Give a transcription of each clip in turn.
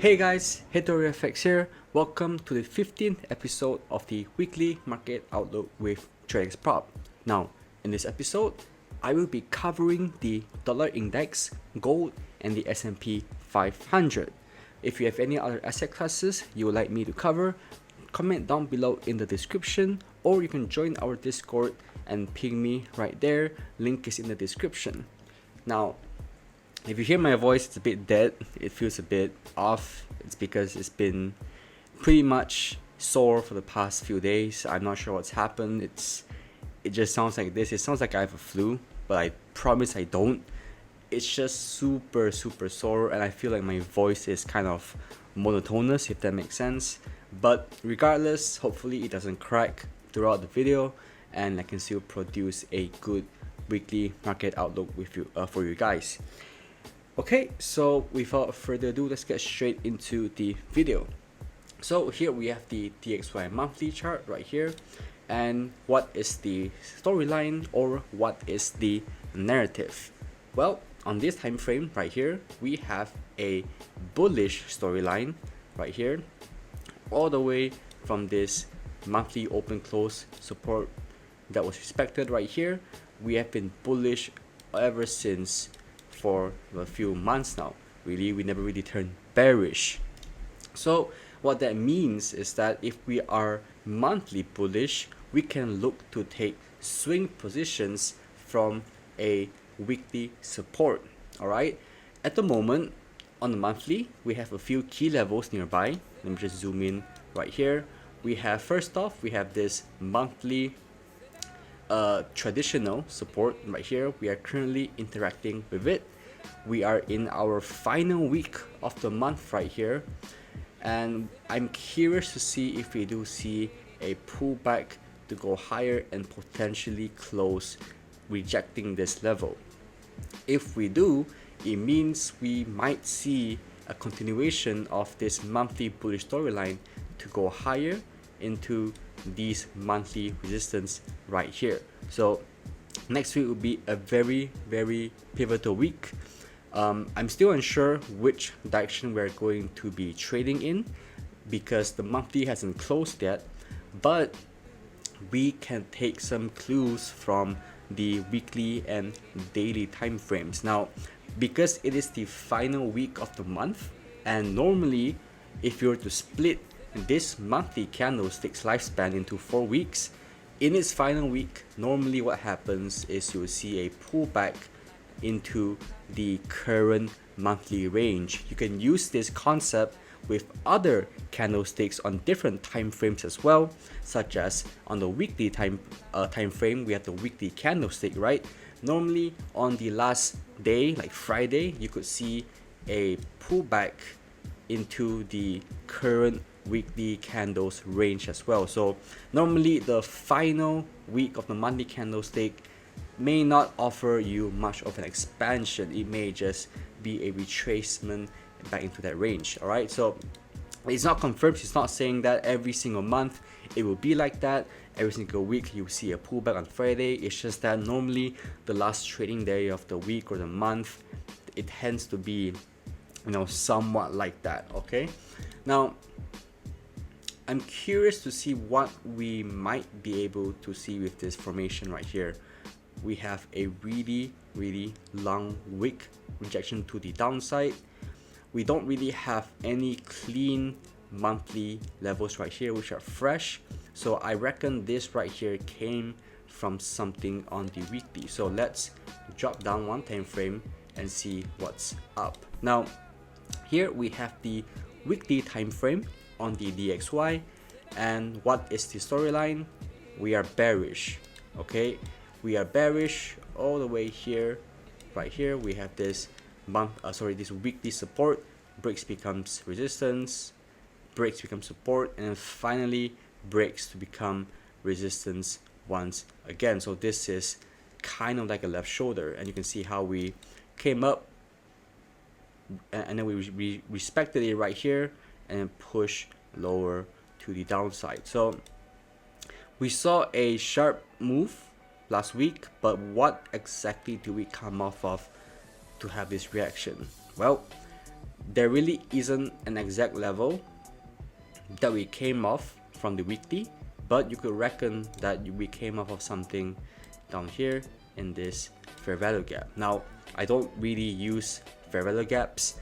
Hey guys, HitoriFX here. Welcome to the 15th episode of the weekly market outlook with TRADEXPROP. Now, in this episode, I will be covering the dollar index, gold, and the S&P 500. If you have any other asset classes you would like me to cover, comment down below in the description, or you can join our Discord and ping me right there. Link is in the description. Now, if you hear my voice, it's a bit dead, it feels a bit off. It's because it's been pretty much sore for the past few days. I'm not sure what's happened. It just sounds like this. It sounds like I have a flu, but I promise I don't. It's just super sore, and I feel like my voice is kind of monotonous, if that makes sense. But regardless, hopefully it doesn't crack throughout the video, and I can still produce a good weekly market outlook with you for you guys. Okay, so without further ado, let's get straight into the video. So here we have the DXY monthly chart right here, and what is the storyline, or what is the narrative? Well, on this time frame right here, we have a bullish storyline right here, all the way from this monthly open close support that was respected right here. We have been bullish ever since for a few months now. Really, we never really turned bearish. So what that means is that if we are monthly bullish, we can look to take swing positions from a weekly support. All right, at the moment on the monthly, we have a few key levels nearby. Let me just zoom in right here. We have, first off, we have this monthly traditional support right here. We are currently interacting with it. We are in our final week of the month right here, and I'm curious to see if we do see a pullback to go higher and potentially close rejecting this level. If we do, it means we might see a continuation of this monthly bullish storyline to go higher into these monthly resistance right here. So next week will be a very pivotal week. I'm still unsure which direction we're going to be trading in because the monthly hasn't closed yet, but we can take some clues from the weekly and daily time frames. Now, because it is the final week of the month, and normally if you were to split this monthly candlestick's lifespan into 4 weeks, in its final week, normally what happens is you'll see a pullback into the current monthly range. You can use this concept with other candlesticks on different time frames as well, such as on the weekly time frame. We have the weekly candlestick, right? Normally on the last day, like Friday, you could see a pullback into the current weekly candles range as well. So normally the final week of the monthly candlestick may not offer you much of an expansion. It may just be a retracement back into that range. All right, so it's not confirmed. It's not saying that every single month it will be like that. Every single week you will see a pullback on Friday. It's just that normally the last trading day of the week or the month, it tends to be, somewhat like that. Okay, now I'm curious to see what we might be able to see with this formation right here. We have a really long wick rejection to the downside. We don't really have any clean monthly levels right here which are fresh, so I reckon this right here came from something on the weekly. So let's drop down one time frame and see what's up. Now here we have the weekly time frame on the DXY, and what is the storyline? We are bearish. Okay, we are bearish all the way here. Right here we have this this weekly support, breaks becomes resistance, breaks becomes support, and then finally breaks to become resistance once again. So this is kind of like a left shoulder, and you can see how we came up and then we respected it right here and push lower to the downside. So we saw a sharp move last week, but what exactly do we come off of to have this reaction? Well, there really isn't an exact level that we came off from the weekly, but you could reckon that we came off of something down here in this fair value gap. Now, I don't really use fair value gaps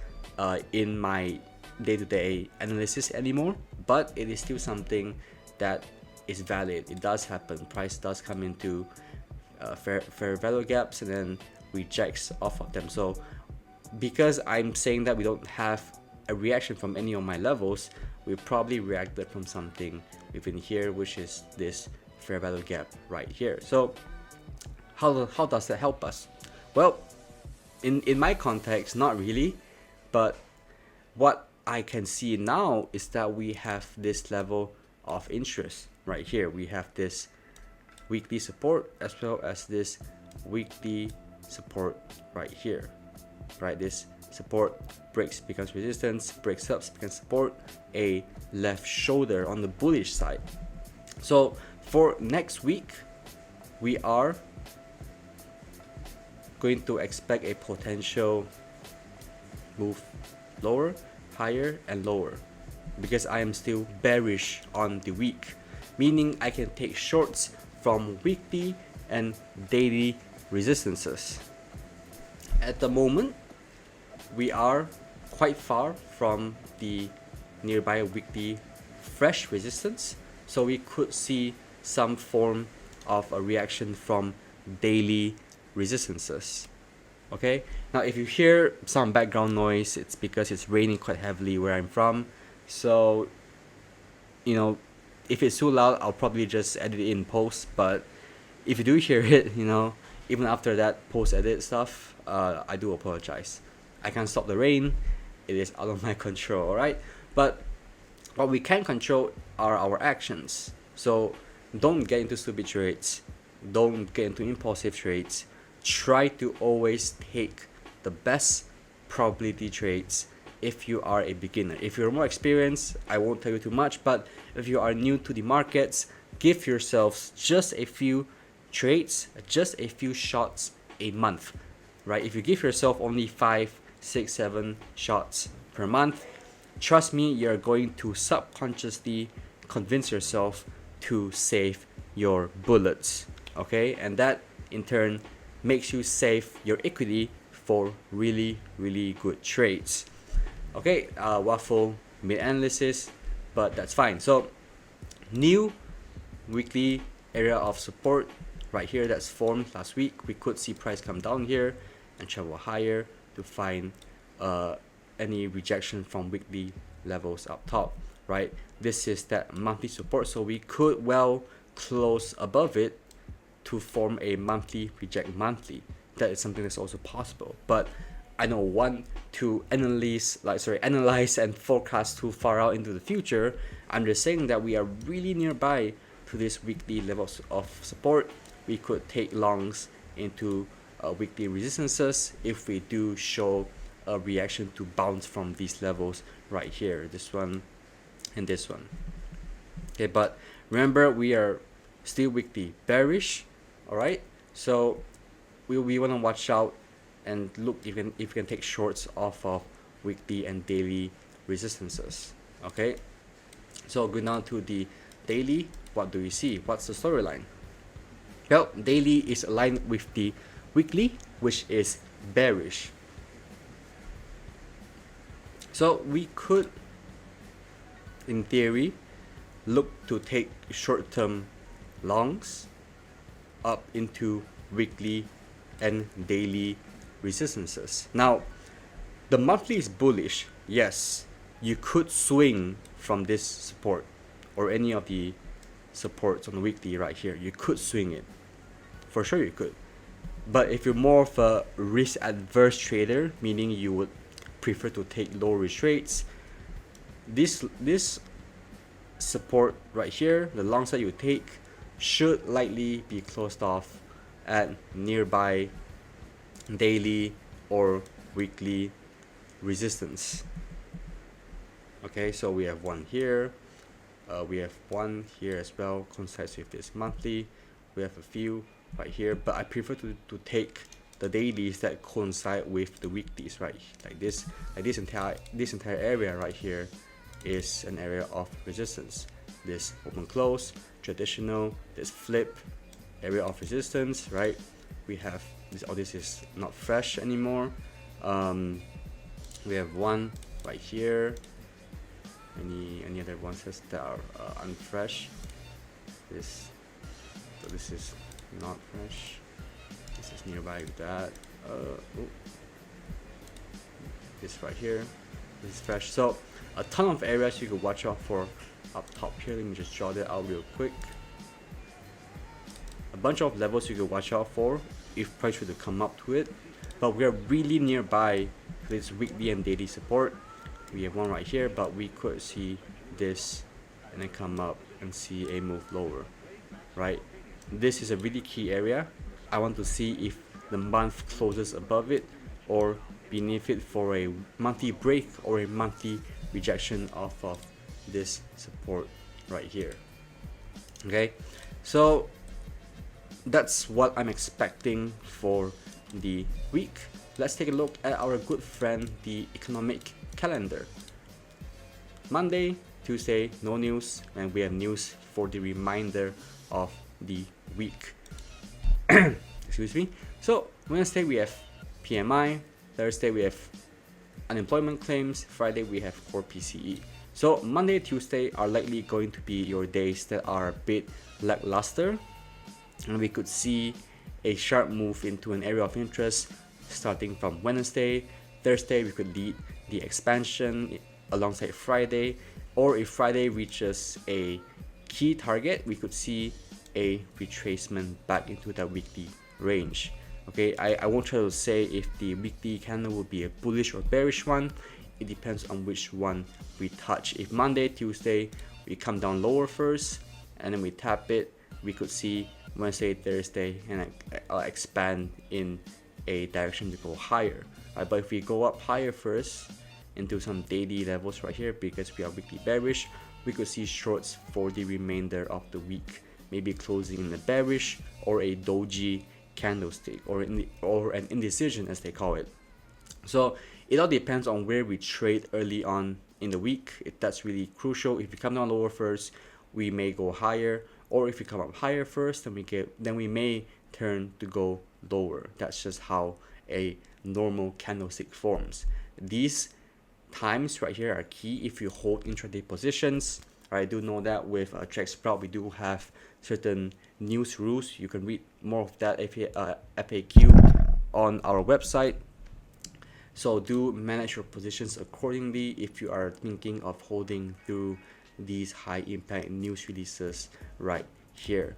in my day-to-day analysis anymore, but it is still something that is valid. It does happen. Price does come into fair value gaps and then rejects off of them. So because I'm saying that we don't have a reaction from any of my levels, we probably reacted from something within here, which is this fair value gap right here. So how does that help us? Well, in my context, not really, but what I can see now is that we have this level of interest right here. We have this weekly support as well as this weekly support right here, right? This support breaks, becomes resistance, breaks up, becomes support, a left shoulder on the bullish side. So for next week, we are going to expect a potential move lower, higher, and lower, because I am still bearish on the week, meaning I can take shorts from weekly and daily resistances. At the moment, we are quite far from the nearby weekly fresh resistance, so we could see some form of a reaction from daily resistances. Okay, now if you hear some background noise, it's because it's raining quite heavily where I'm from. So, you know, if it's too loud, I'll probably just edit it in post. But if you do hear it, you know, even after that post edit stuff, I do apologize. I can't stop the rain. It is out of my control, alright? But what we can control are our actions. So don't get into stupid trades. Don't get into impulsive trades. Try to always take the best probability trades if you are a beginner. If you're more experienced, I won't tell you too much, but if you are new to the markets, give yourselves just a few trades, just a few shots a month, right? If you give yourself only 5, 6, 7 shots per month, trust me, you're going to subconsciously convince yourself to save your bullets, okay? And that in turn makes you save your equity for really, really good trades. Okay, waffle mid analysis, but that's fine. So new weekly area of support right here that's formed last week. We could see price come down here and travel higher to find any rejection from weekly levels up top, right? This is that monthly support, so we could well close above it to form a monthly reject monthly. That is something that's also possible, but I don't want to analyze and forecast too far out into the future. I'm just saying that we are really nearby to this weekly levels of support. We could take longs into weekly resistances if we do show a reaction to bounce from these levels right here, this one and this one. Okay, but remember, we are still weekly bearish, all right? So we want to watch out and look if we can take shorts off of weekly and daily resistances. Okay, so go down to the daily. What do we see? What's the storyline? Well, daily is aligned with the weekly, which is bearish. So we could, in theory, look to take short-term longs up into weekly and daily resistances. Now, the monthly is bullish. Yes, you could swing from this support or any of the supports on the weekly right here. You could swing it. For sure you could. But if you're more of a risk adverse trader, meaning you would prefer to take low risk trades, this support right here, the long side you take, should likely be closed off at nearby daily or weekly resistance. Okay, so we have one here, we have one here as well, coincides with this monthly. We have a few right here, but I prefer to take the dailies that coincide with the weeklies, right? Like this entire area right here is an area of resistance. This open close, traditional, this flip, area of resistance, right? We have this. Oh, this is not fresh anymore. We have one right here. Any other ones that are unfresh? So this is not fresh. This is nearby that. This right here. This is fresh. So a ton of areas you could watch out for up top here. Let me just draw that out real quick. A bunch of levels you could watch out for if price were to come up to it, but we are really nearby this weekly and daily support. We have one right here, but we could see this and then come up and see a move lower, right? This is a really key area. I want to see if the month closes above it or beneath it for a monthly break or a monthly rejection off of this support right here. Okay, so that's what I'm expecting for the week. Let's take a look at our good friend, the economic calendar. Monday, Tuesday, no news, and we have news for the remainder of the week. Excuse me. So Wednesday we have PMI, Thursday we have unemployment claims, Friday we have core PCE. So Monday, Tuesday are likely going to be your days that are a bit lackluster, and we could see a sharp move into an area of interest starting from Wednesday. Thursday we could lead the expansion alongside Friday, or if Friday reaches a key target, we could see a retracement back into that weekly range. Okay, I won't try to say if the weekly candle will be a bullish or bearish one. It depends on which one we touch. If Monday, Tuesday we come down lower first and then we tap it, we could see Wednesday, Thursday and expand in a direction to go higher. But if we go up higher first into some daily levels right here, because we are weekly bearish, we could see shorts for the remainder of the week, maybe closing in a bearish or a doji candlestick, or an indecision as they call it. So it all depends on where we trade early on in the week. That's really crucial. If we come down lower first, we may go higher, or if we come up higher first, then we may turn to go lower. That's just how a normal candlestick forms. These times right here are key if you hold intraday positions. I do know that with TRADEXPROP we do have certain news rules. You can read more of that FAQ on our website. So do manage your positions accordingly if you are thinking of holding through these high impact news releases right here.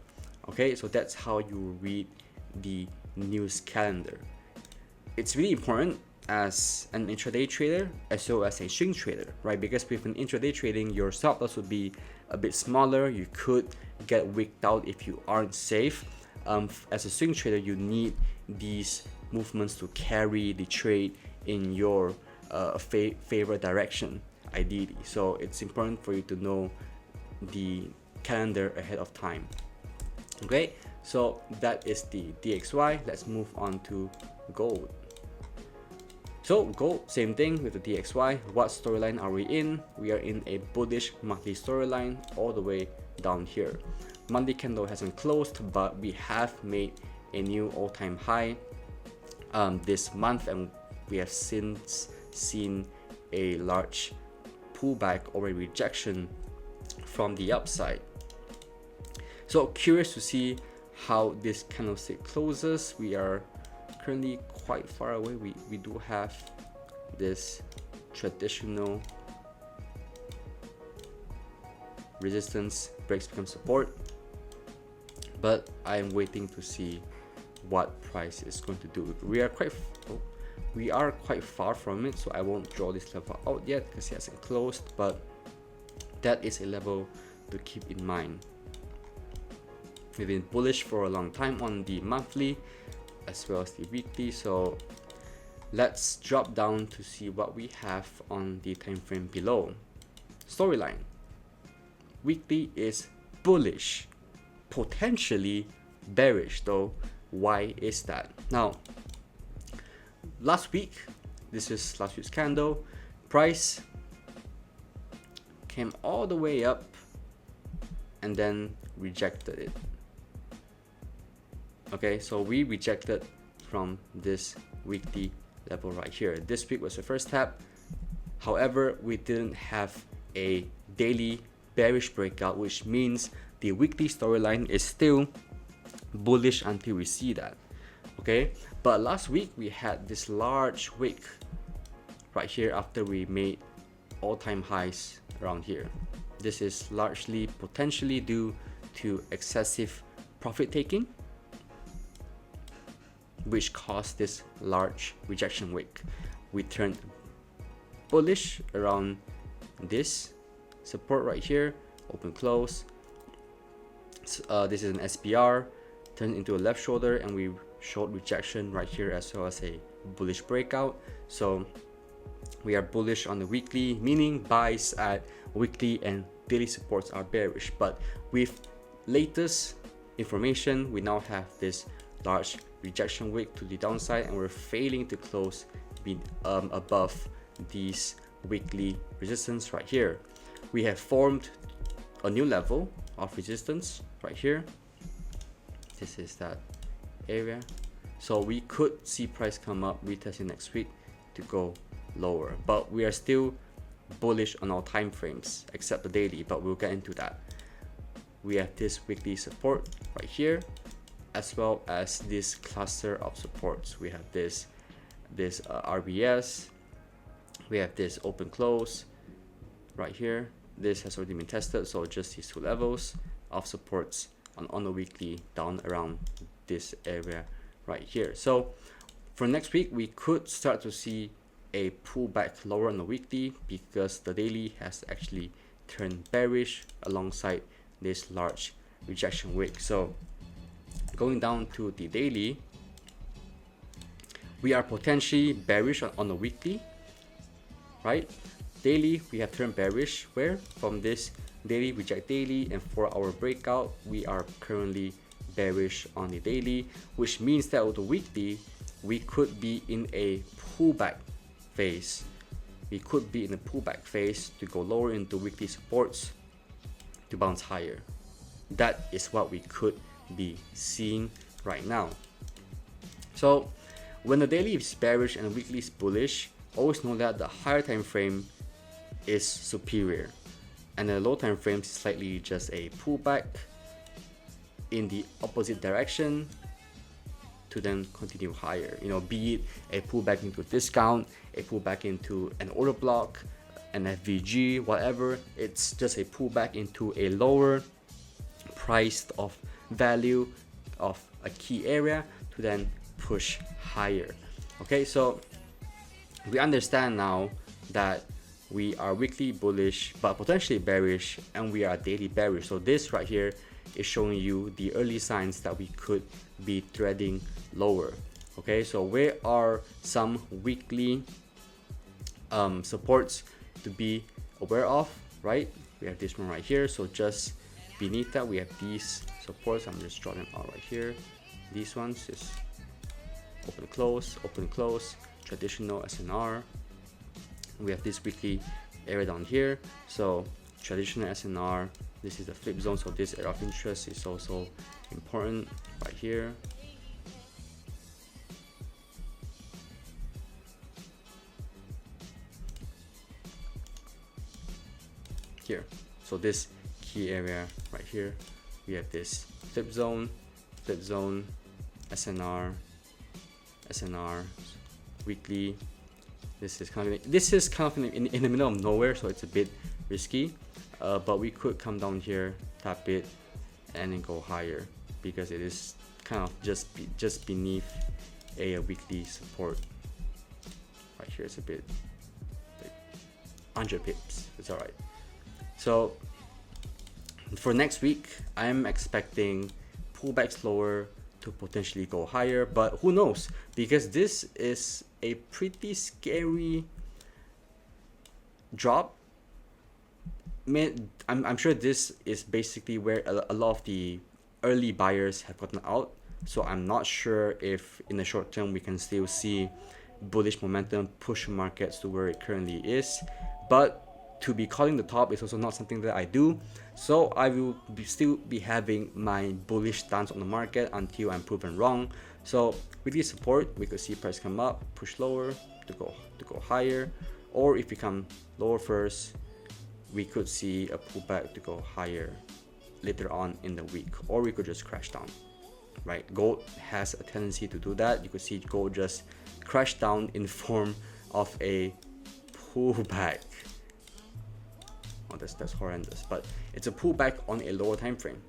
Okay, so that's how you read the news calendar. It's really important as an intraday trader as well as a swing trader, right? Because with an intraday trading, your stop loss would be a bit smaller. You could get wigged out if you aren't safe. As a swing trader, you need these movements to carry the trade in your favorite direction, ideally. So it's important for you to know the calendar ahead of time. Okay, so that is the DXY. Let's move on to gold. So gold, same thing with the DXY. What storyline are we in? We are in a bullish monthly storyline all the way down here. Monday candle hasn't closed, but we have made a new all-time high this month, and we have since seen a large pullback or a rejection from the upside. So curious to see how this candlestick closes. We are currently quite far away. We do have this traditional resistance, breaks become support, but I'm waiting to see what price is going to do. We are quite far from it, so I won't draw this level out yet because it hasn't closed, but that is a level to keep in mind. We've been bullish for a long time on the monthly as well as the weekly, so let's drop down to see what we have on the time frame below. Storyline: weekly is bullish, potentially bearish though. Why is that? Now last week, this is last week's candle, price came all the way up and then rejected it. Okay, so we rejected from this weekly level right here. This week was the first tap. However, we didn't have a daily bearish breakout, which means the weekly storyline is still bullish until we see that. Okay, but last week we had this large wick right here after we made all-time highs around here. This is largely potentially due to excessive profit taking, which caused this large rejection wick. We turned bullish around this support right here, open close. This is an SPR, turned into a left shoulder, and we showed rejection right here as well as a bullish breakout. So we are bullish on the weekly, meaning buys at weekly and daily supports are bearish. But with latest information, we now have this large rejection wick to the downside, and we're failing to close above these weekly resistance right here. We have formed a new level of resistance right here. This is that area, so we could see price come up, retesting next week to go lower, but we are still bullish on all time frames except the daily, but we'll get into that. We have this weekly support right here, as well as this cluster of supports. We have this RBS, we have this open close right here. This has already been tested, so just these two levels of supports on the weekly down around this area right here. So for next week, we could start to see a pullback lower on the weekly because the daily has actually turned bearish alongside this large rejection wick. So going down to the daily, we are potentially bearish on the weekly, right? Daily, we have turned bearish where from this daily reject daily and 4-hour breakout. We are currently bearish on the daily, which means that with the weekly, we could be in a pullback phase. We could be in a pullback phase to go lower into weekly supports to bounce higher. That is what we could be seeing right now. So when the daily is bearish and the weekly is bullish, always know that the higher time frame is superior, and the low time frame is slightly just a pullback in the opposite direction to then continue higher. You know, be it a pullback into a discount, a pullback into an order block, an FVG, whatever. It's just a pullback into a lower priced of value of a key area to then push higher. Okay, so we understand now that we are weekly bullish but potentially bearish, and we are daily bearish. So this right here is showing you the early signs that we could be threading lower. Okay, so where are some weekly supports to be aware of, right? We have this one right here. So just beneath that, we have these supports. I'm just drawing them out right here. These ones is open close, traditional SNR. We have this weekly area down here. So traditional SNR, this is the flip zone, so this area of interest is also important right here. Here, so this key area right here, we have this flip zone, SNR, weekly. This is kind of in the middle of nowhere, so it's a bit risky, but we could come down here, tap it, and then go higher because it is kind of just beneath a weekly support right here. It's a bit like 100 pips. It's all right. So for next week, I'm expecting pullbacks lower to potentially go higher, but who knows, because this is a pretty scary drop. I'm sure this is basically where a lot of the early buyers have gotten out, so I'm not sure if in the short term we can still see bullish momentum push markets to where it currently is. But to be calling the top is also not something that I do, so I will still be having my bullish stance on the market until I'm proven wrong. So with this support, we could see price come up, push lower to go higher, or if we come lower first, we could see a pullback to go higher later on in the week, or we could just crash down, right? Gold has a tendency to do that. You could see gold just crash down in form of a pullback. Oh, that's horrendous, but it's a pullback on a lower time frame,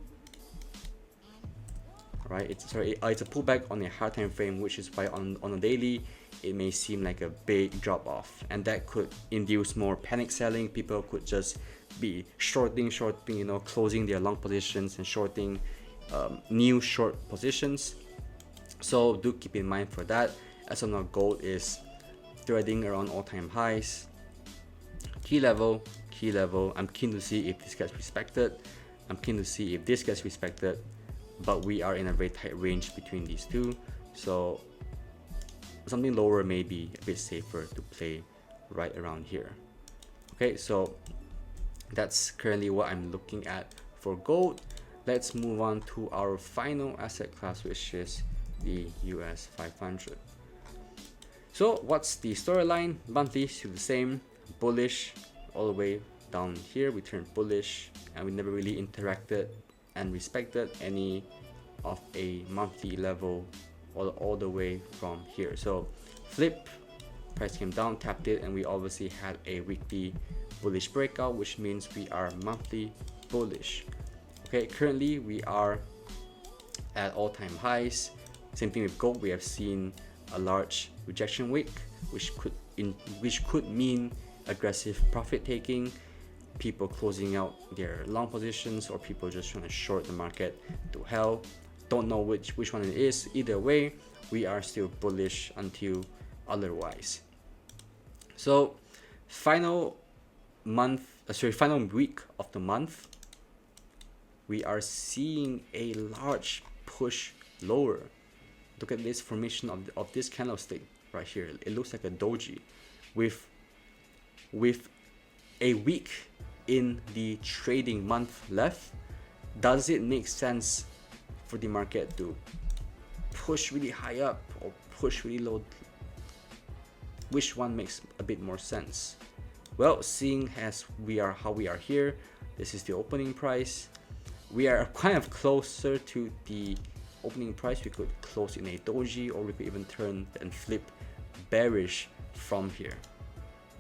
right? It's a pullback on a higher time frame, which is why on a daily it may seem like a big drop off, and that could induce more panic selling. People could just be shorting, you know, closing their long positions and shorting new short positions. So do keep in mind for that. As of now, gold is threading around all-time highs. Key level. I'm keen to see if this gets respected. But we are in a very tight range between these two, so something lower may be a bit safer to play right around here. Okay, so that's currently what I'm looking at for gold. Let's move on to our final asset class, which is the US500. So what's the storyline? Monthly still the same, bullish all the way down here. We turned bullish and we never really interacted and respected any of a monthly level all the way from here. So flip, price came down, tapped it, and we obviously had a weekly bullish breakout, which means we are monthly bullish. Okay, currently we are at all-time highs. Same thing with gold. We have seen a large rejection wick, which could mean aggressive profit taking, people closing out their long positions, or people just trying to short the market to hell. Don't know which one it is. Either way, we are still bullish until otherwise. So final week of the month, we are seeing a large push lower. Look at this formation of this candlestick right here. It looks like a doji with a week in the trading month left. Does it make sense for the market to push really high up or push really low? Which one makes a bit more sense? Well, seeing as how we are here, this is the opening price. We are kind of closer to the opening price. We could close in a doji, or we could even turn and flip bearish from here.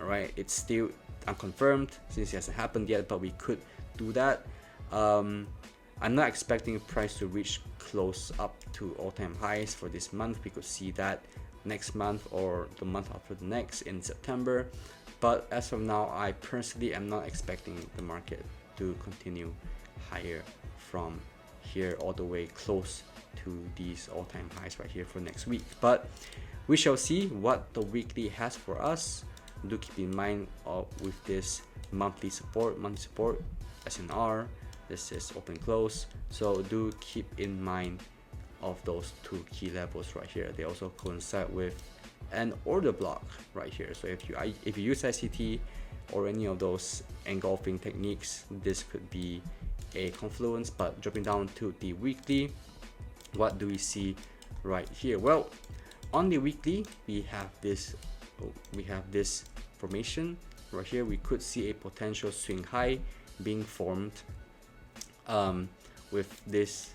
All right, it's still unconfirmed since it hasn't happened yet, but we could do that. I'm not expecting price to reach close up to all-time highs for this month. We could see that next month or the month after the next in September, but as of now, I personally am not expecting the market to continue higher from here all the way close to these all-time highs right here for next week. But we shall see what the weekly has for us. Do keep in mind with this monthly support, SNR, this is open close, so do keep in mind of those two key levels right here. They also coincide with an order block right here. So if you use ICT or any of those engulfing techniques, this could be a confluence. But dropping down to the weekly, what do we see right here? Well, on the weekly, we have this formation right here. We could see a potential swing high being formed with this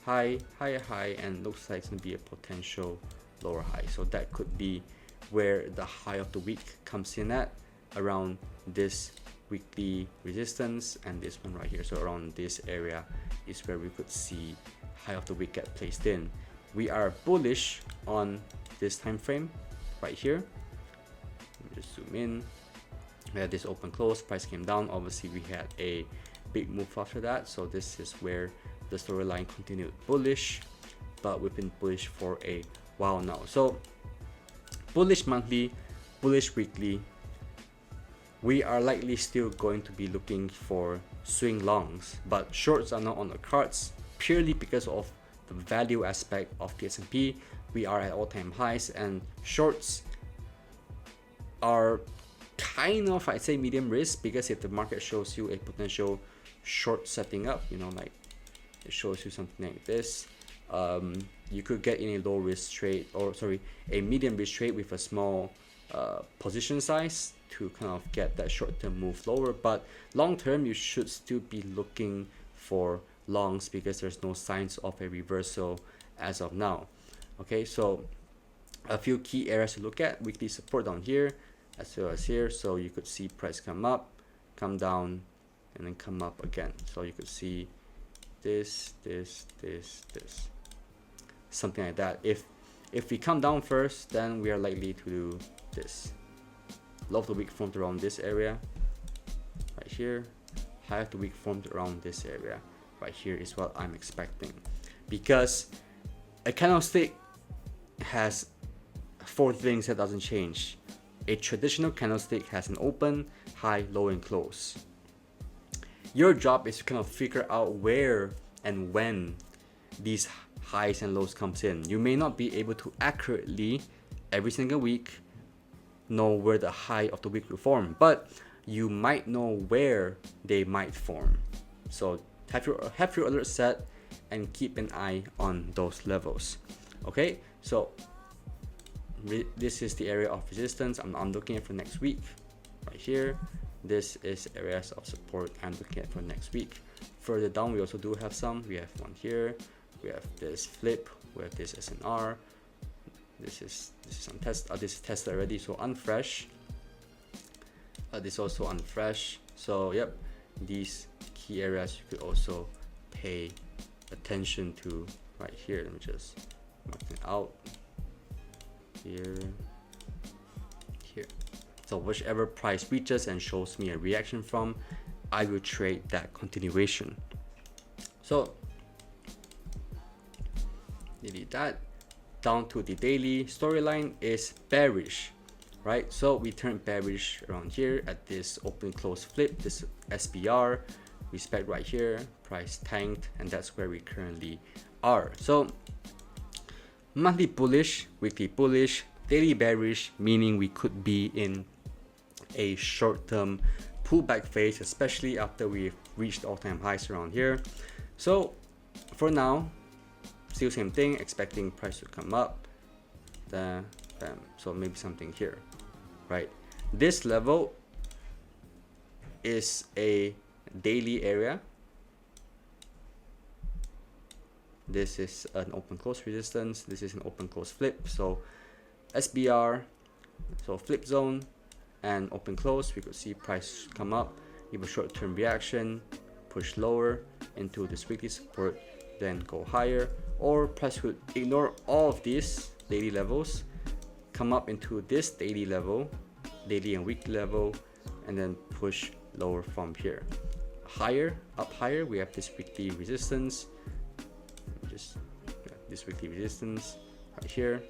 high, and looks like it's gonna be a potential lower high. So that could be where the high of the week comes in at, around this weekly resistance and this one right here. So around this area is where we could see high of the week get placed in. We are bullish on this time frame right here. Let me just zoom in. We had this open close, price came down. Obviously we had a big move after that, so this is where the storyline continued bullish, but we've been bullish for a while now. So bullish monthly, bullish weekly. We are likely still going to be looking for swing longs, but shorts are not on the cards purely because of the value aspect of the S&P. we are at all-time highs, and shorts are kind of, I'd say, medium risk, because if the market shows you a potential short setting up, you know, like it shows you something like this, you could get in a low risk trade, or sorry, a medium risk trade with a small position size to kind of get that short-term move lower. But long-term, you should still be looking for longs, because there's no signs of a reversal as of now. Okay, so a few key areas to look at: weekly support down here as well as here. So you could see price come up, come down, and then come up again. So you could see this, something like that. If we come down first, then we are likely to do this. Low of the week formed around this area right here. High of the week formed around this area right here is what I'm expecting, because a candlestick has 4 things that doesn't change. A traditional candlestick has an open, high, low, and close. Your job is to kind of figure out where and when these highs and lows comes in. You may not be able to accurately every single week know where the high of the week will form, but you might know where they might form. So have your alert set and keep an eye on those levels. Okay, so this is the area of resistance I'm looking at for next week right here. This is areas of support I'm looking at for next week. Further down, we also do have some. We have one here, we have this flip, we have this SNR. This is on test. This is tested already, so unfresh. This also unfresh. So yep, these key areas you could also pay attention to right here. Let me just mark it out here. So whichever price reaches and shows me a reaction from, I will trade that continuation. So delete that. Down to the daily storyline is bearish, right? So we turned bearish around here at this open close flip, this SBR respect right here, price tanked, and that's where we currently are. So monthly bullish, weekly bullish, daily bearish, meaning we could be in a short-term pullback phase, especially after we've reached all-time highs around here. So for now, still same thing, expecting price to come up, then bam, so maybe something here, right? This level is a daily area. This is an open close resistance, this is an open close flip. So SBR, so flip zone and open close, we could see price come up, give a short-term reaction, push lower into this weekly support, then go higher, or price could ignore all of these daily levels, come up into this daily level, daily and weekly level, and then push lower from here. Higher, up higher, we have this weekly resistance, this weekly resistance right here,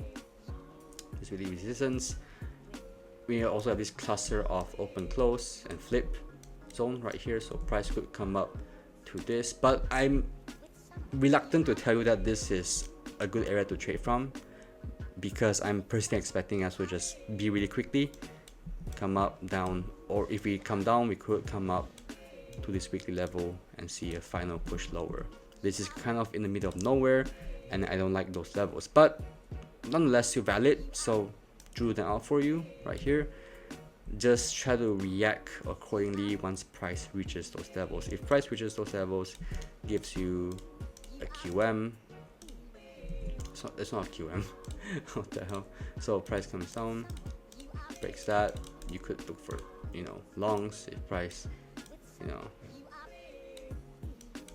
this weekly resistance. We also have this cluster of open close and flip zone right here, so price could come up to this, but I'm reluctant to tell you that this is a good area to trade from, because I'm personally expecting us to just be really quickly come up, down, or if we come down, we could come up to this weekly level and see a final push lower. This is kind of in the middle of nowhere, and I don't like those levels, but nonetheless still valid, so drew them out for you right here. Just try to react accordingly once price reaches those levels. If price reaches those levels, gives you a QM, so it's not a QM. What the hell? So price comes down, breaks that, you could look for, you know, longs. If price, you know,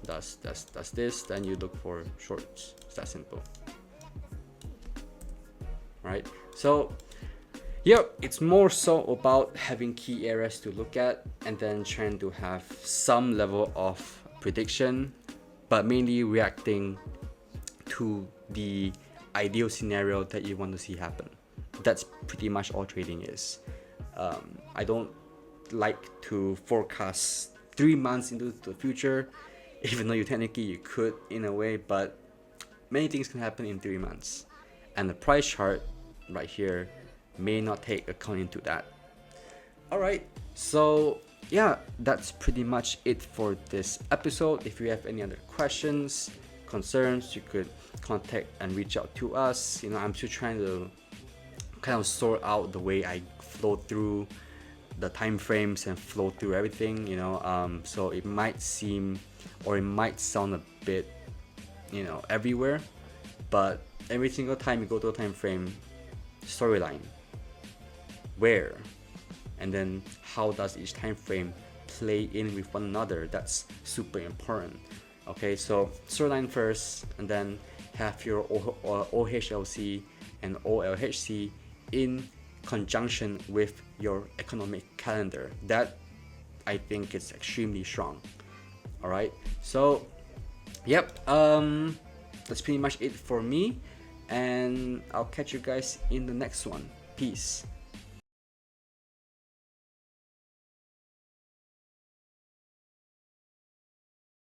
does this, then you look for shorts. It's that simple, right? So yeah, it's more so about having key areas to look at and then trying to have some level of prediction, but mainly reacting to the ideal scenario that you want to see happen. That's pretty much all trading is. I don't like to forecast 3 months into the future, even though you technically you could in a way, but many things can happen in 3 months. and the price chart right here may not take account into that. All right, so yeah, that's pretty much it for this episode. If you have any other questions, concerns, you could contact and reach out to us. You know, I'm still trying to kind of sort out the way I flow through the time frames and flow through everything, you know, so it might seem or it might sound a bit, you know, everywhere, but every single time you go to a time frame, storyline, where, and then how does each time frame play in with one another, that's super important. Okay, so storyline first, and then have your OHLC and OLHC in conjunction with your economic calendar. That I think is extremely strong. All right, so yep, that's pretty much it for me, and I'll catch you guys in the next one. Peace.